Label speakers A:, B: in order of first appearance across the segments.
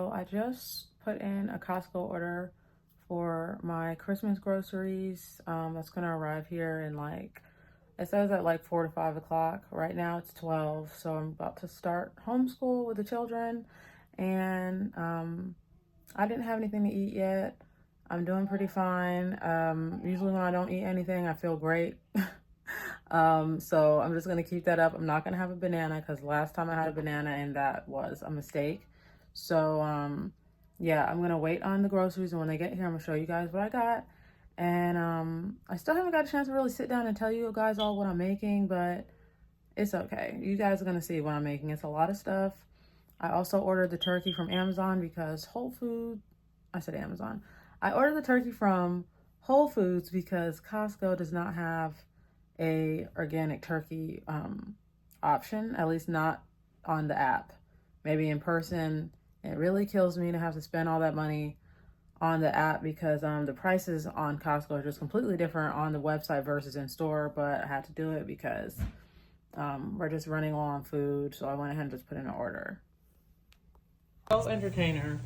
A: So I just put in a Costco order for my Christmas groceries. That's gonna arrive here in like, it says at like 4 to 5 o'clock. Right now it's 12, so I'm about to start homeschool with the children. And I didn't have anything to eat yet. I'm doing pretty fine. Usually when I don't eat anything, I feel great. So I'm just gonna keep that up. I'm not gonna have a banana because last time I had a banana and that was a mistake. So yeah, I'm gonna wait on the groceries, and when they get here, I'm gonna show you guys what I got. And I still haven't got a chance to really sit down and tell you guys all what I'm making, but it's okay. You guys are gonna see what I'm making. It's a lot of stuff. I also ordered the turkey from Amazon because I ordered the turkey from Whole Foods because Costco does not have a organic turkey option, at least not on the app. Maybe in person. It really kills me to have to spend all that money on the app because the prices on Costco are just completely different on the website versus in store, but I had to do it because we're just running low on food, so I went ahead and just put in an order. Entertainer.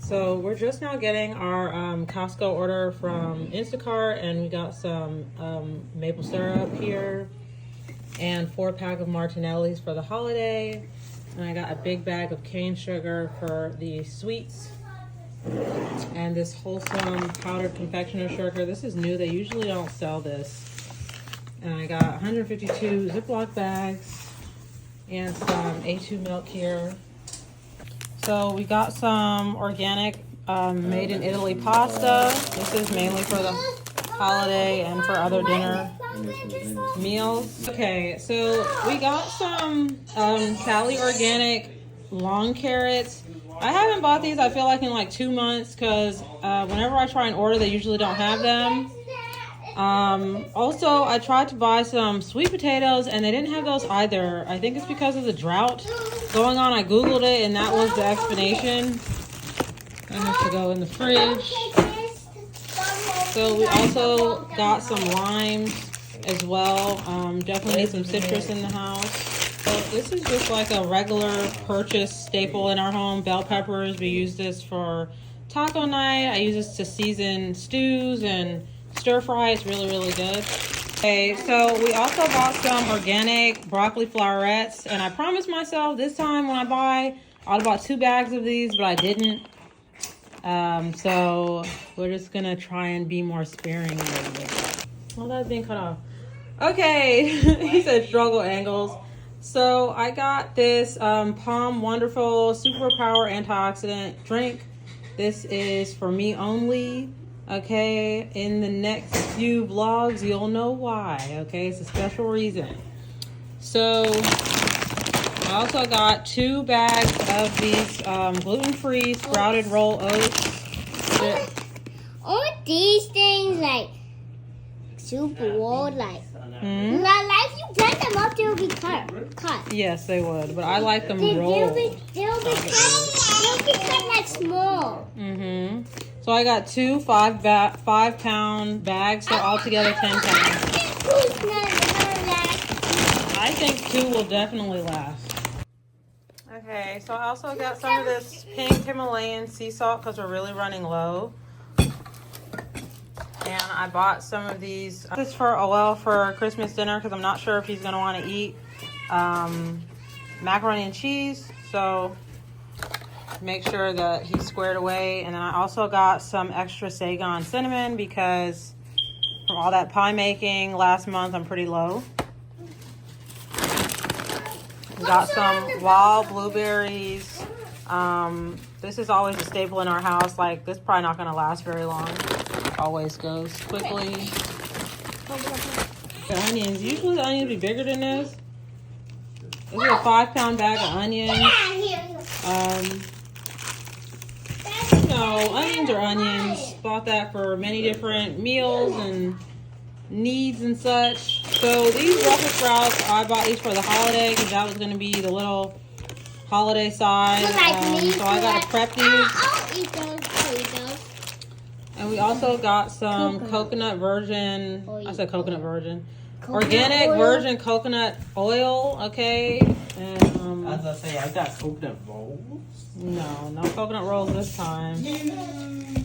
A: So we're just now getting our Costco order from Instacart, and we got some maple syrup here and 4-pack of Martinelli's for the holiday. And I got a big bag of cane sugar for the sweets. And this wholesome powdered confectioner sugar. This is new. They usually don't sell this. And I got 152 Ziploc bags and some A2 milk here. So we got some organic made in Italy pasta. This is mainly for the holiday and for other dinner meals. Okay, so we got some Cali organic long carrots. I haven't bought these, I feel like, in like 2 months because whenever I try and order, they usually don't have them. Also, I tried to buy some sweet potatoes and they didn't have those either. I think it's because of the drought going on. I Googled it and that was the explanation. I have to go in the fridge. So we also got some limes as well. Definitely need some citrus in the house. So this is just like a regular purchase staple in our home. Bell peppers. We use this for taco night. I use this to season stews and stir fry. It's really, really good. Okay, so we also bought some organic broccoli flowerets, and I promised myself this time when I buy, I would have bought 2 bags of these, but I didn't. So we're just gonna try and be more sparing a little bit. Well, that's being cut off. Okay, he said struggle angles. So I got this Palm Wonderful Superpower Antioxidant drink. This is for me only. Okay, in the next few vlogs, you'll know why. Okay, it's a special reason. So I also got 2 bags of these gluten-free sprouted roll oats.
B: Aren't these things like super old? Like if you blend them up, they'll be cut.
A: Yes, they would, but I like them
B: They'll
A: rolled.
B: be cut like small.
A: So I got 2 5-pound bags, so altogether 10 pounds. I think 2 will definitely last. Okay, so I also got some of this pink Himalayan sea salt because we're really running low. And I bought some of these. This is for Oel for Christmas dinner because I'm not sure if he's going to want to eat macaroni and cheese. So make sure that he's squared away. And then I also got some extra Saigon cinnamon because from all that pie making last month, I'm pretty low. Got some wild blueberries. This is always a staple in our house. Like, this is probably not going to last very long. It always goes quickly. The onions. Usually the onions be bigger than this. This is a 5-pound bag of onions. Onions are onions. Bought that for many different meals and needs and such. So these Brussels sprouts, I bought these for the holiday because that was going to be the little holiday size. So I got to prep these.
B: I'll eat those.
A: And we also got some coconut virgin. I said coconut virgin. Organic virgin coconut oil. Okay. And
C: as I say, I got coconut rolls.
A: no coconut rolls this time.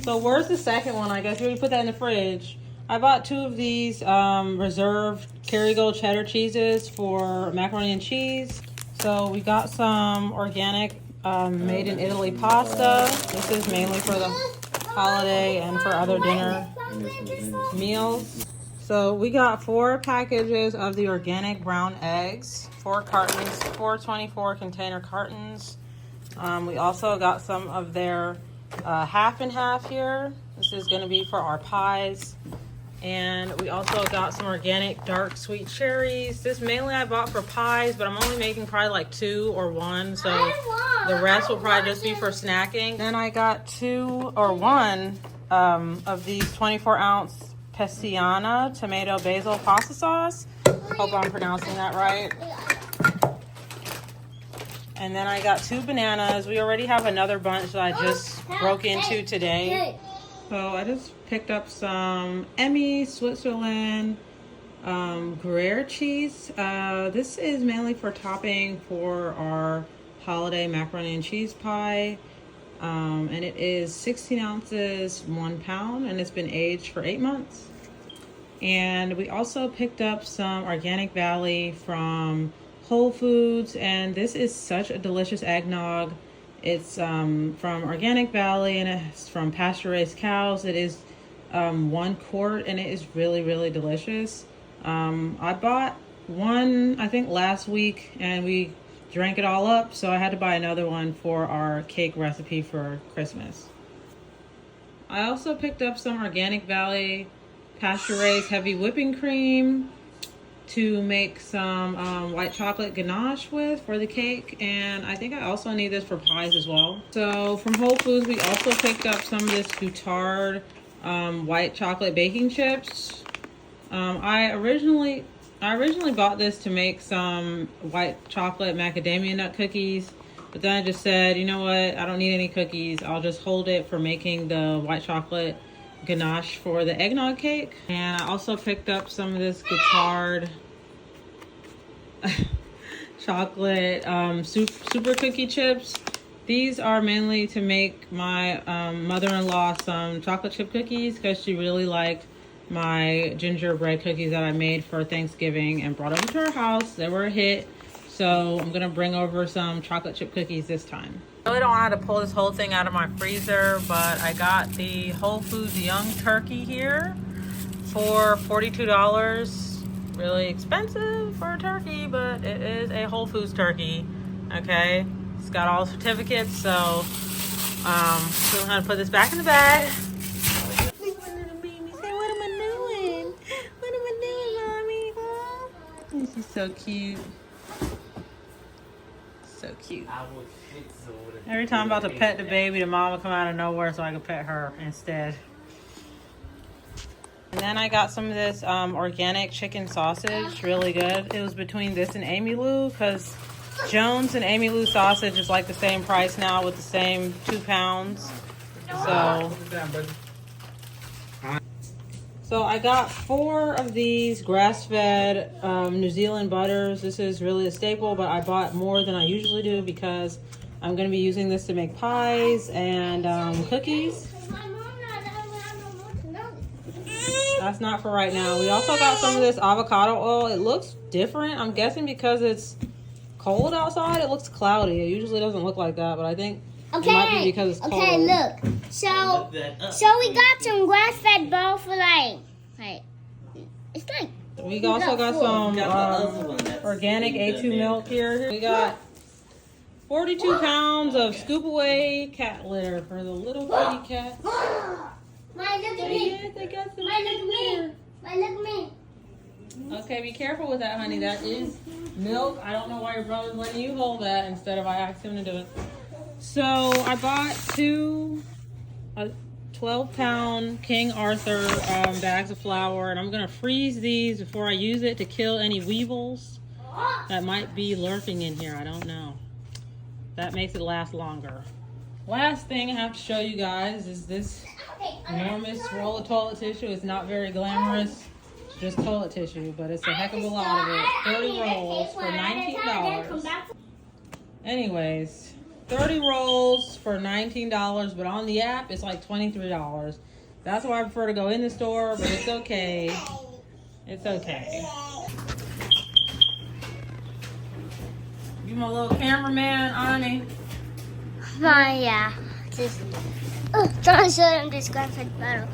A: So where's the second one? I guess we already put that in the fridge. I bought 2 of these reserved Kerrygold cheddar cheeses for macaroni and cheese. So we got some organic made in Italy pasta. This is mainly for the holiday and for other dinner meals. So we got 4 packages of the organic brown eggs, 4 cartons, 4 24 container cartons. We also got some of their half and half here. This is going to be for our pies. And we also got some organic dark sweet cherries. This mainly I bought for pies, but I'm only making probably like 2 or 1, so the rest will probably just be for snacking. Then I got 2 or 1 of these 24-ounce Pesiana tomato basil pasta sauce. Hope I'm pronouncing that right. And then I got 2 bananas. We already have another bunch that I just broke into today. So I just picked up some Emmy Switzerland Gruyere cheese. This is mainly for topping for our holiday macaroni and cheese pie. And it is 16 ounces, 1 pound, and it's been aged for 8 months. And we also picked up some Organic Valley from Whole Foods, and this is such a delicious eggnog. It's from Organic Valley, and it's from pasture-raised cows. It is 1 quart, and it is really, really delicious. I bought 1, I think, last week, and we drank it all up, so I had to buy another one for our cake recipe for Christmas. I also picked up some Organic Valley pasture-raised heavy whipping cream to make some white chocolate ganache with for the cake, and I think I also need this for pies as well. So from Whole Foods, we also picked up some of this Goutard white chocolate baking chips. I originally bought this to make some white chocolate macadamia nut cookies, but then I just said, you know what, I don't need any cookies. I'll just hold it for making the white chocolate ganache for the eggnog cake. And I also picked up some of this Goutard chocolate super cookie chips. These are mainly to make my mother-in-law some chocolate chip cookies because she really liked my gingerbread cookies that I made for Thanksgiving and brought over to her house. They were a hit, so I'm gonna bring over some chocolate chip cookies this time. I really don't know how to pull this whole thing out of my freezer, but I got the Whole Foods Young Turkey here for $42. Really expensive for a turkey, but it is a Whole Foods turkey. Okay, it's got all the certificates, so still gonna put this back in the bag. This is so cute. So cute. Every time I'm about to pet the baby, the mom will come out of nowhere so I can pet her instead. And then I got some of this organic chicken sausage, really good. It was between this and Amy Lou because Jones and Amy Lou sausage is like the same price now with the same 2 pounds. So I got 4 of these grass-fed New Zealand butters. This is really a staple, but I bought more than I usually do because I'm going to be using this to make pies and cookies. That's not for right now. We also got some of this avocado oil. It looks different. I'm guessing because it's cold outside, it looks cloudy. It usually doesn't look like that, but I think it might be because it's cold.
B: Okay, look. So we got some grass-fed butter for it's like.
A: We also got some organic A2 milk here. We got 42 pounds of scoop away cat litter for the little kitty cats.
B: Mine, look at me.
A: Yes, I got some
B: Mine, look at me. Mine, look at me.
A: Okay, be careful with that, honey. That is milk. I don't know why your brother's letting you hold that instead of I asked him to do it. So I bought 2 12-pound King Arthur bags of flour, and I'm going to freeze these before I use it to kill any weevils that might be lurking in here. I don't know. That makes it last longer. Last thing I have to show you guys is this enormous roll of toilet tissue. It's not very glamorous, it's just toilet tissue, but it's a heck of a lot of it. 30 rolls for $19. Anyways, 30 rolls for $19, but on the app it's like $23. That's why I prefer to go in the store, but it's okay. It's okay. You my little cameraman, Ani.
B: Fine, yeah. Just trying to show them this graphic better.